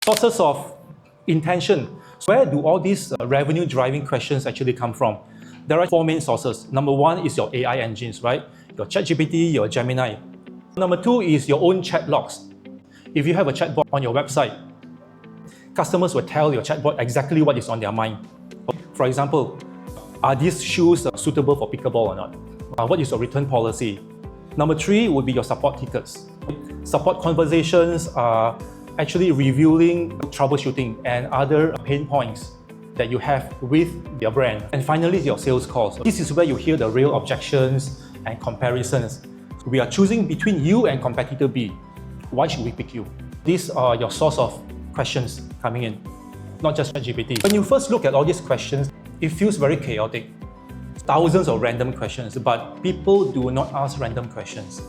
Sources of intention. So where do all these revenue-driving questions actually come from? There are four main sources. Number one is your AI engines, right? Your ChatGPT, your Gemini. Number two is your own chat logs. If you have a chatbot on your website, customers will tell your chatbot exactly what is on their mind. For example, are these shoes suitable for pickleball or not? What is your return policy? Number three would be your support tickets. Support conversations are actually revealing troubleshooting and other pain points that you have with your brand. And finally, your sales calls. This is where you hear the real objections and comparisons. We are choosing between you and competitor B. Why should we pick you? These are your source of questions coming in, not just ChatGPT. When you first look at all these questions, it feels very chaotic. Thousands of random questions, but people do not ask random questions.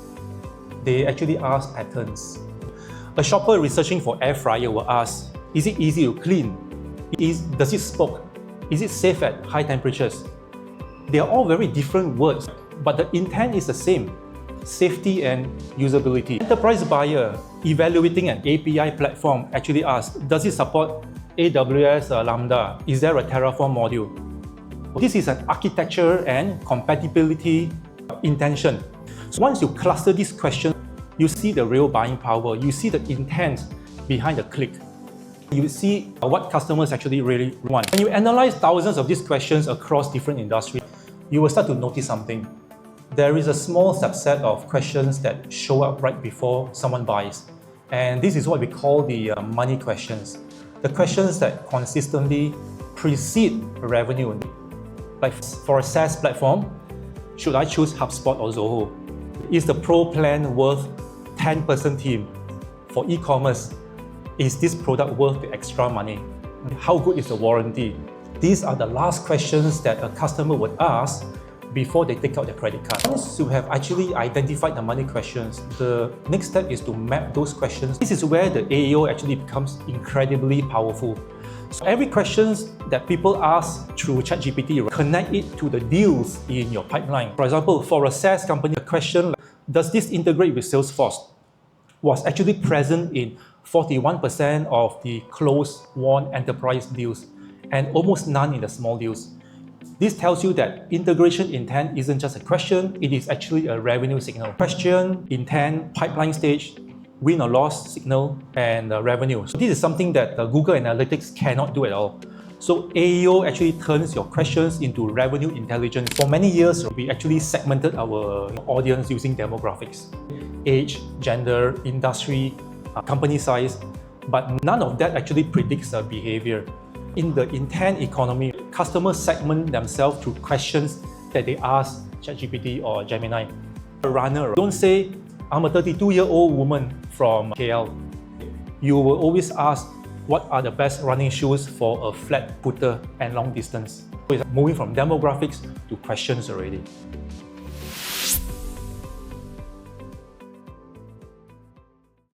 They actually ask patterns. A shopper researching for air fryer will ask, is it easy to clean? Does it smoke? Is it safe at high temperatures? They are all very different words, but the intent is the same: safety and usability. Enterprise buyer evaluating an API platform actually asks, does it support AWS Lambda? Is there a Terraform module? This is an architecture and compatibility intention. So once you cluster these questions, you see the real buying power, you see the intent behind the click. You see what customers actually really want. When you analyze thousands of these questions across different industries, you will start to notice something. There is a small subset of questions that show up right before someone buys. And this is what we call the money questions. The questions that consistently precede revenue. Like for a SaaS platform, should I choose HubSpot or Zoho? Is the Pro plan worth 10-person team? For e-commerce, is this product worth the extra money? How good is the warranty? These are the last questions that a customer would ask before they take out their credit card. Once you have actually identified the money questions, the next step is to map those questions. This is where the AEO actually becomes incredibly powerful. So every question that people ask through ChatGPT, connect it to the deals in your pipeline. For example, for a SaaS company, a question like, does this integrate with Salesforce? Was actually present in 41% of the closed-won enterprise deals and almost none in the small deals. This tells you that integration intent isn't just a question, it is actually a revenue signal. Question, intent, pipeline stage, win or loss signal, and revenue. So this is something that Google Analytics cannot do at all. So AEO actually turns your questions into revenue intelligence. For many years, we actually segmented our audience using demographics. Age, gender, industry, company size, but none of that actually predicts behavior. In the intent economy, customers segment themselves through questions that they ask ChatGPT or Gemini. A runner, don't say, I'm a 32-year-old woman from KL. You will always ask, what are the best running shoes for a flat footer and long distance? So it's moving from demographics to questions already.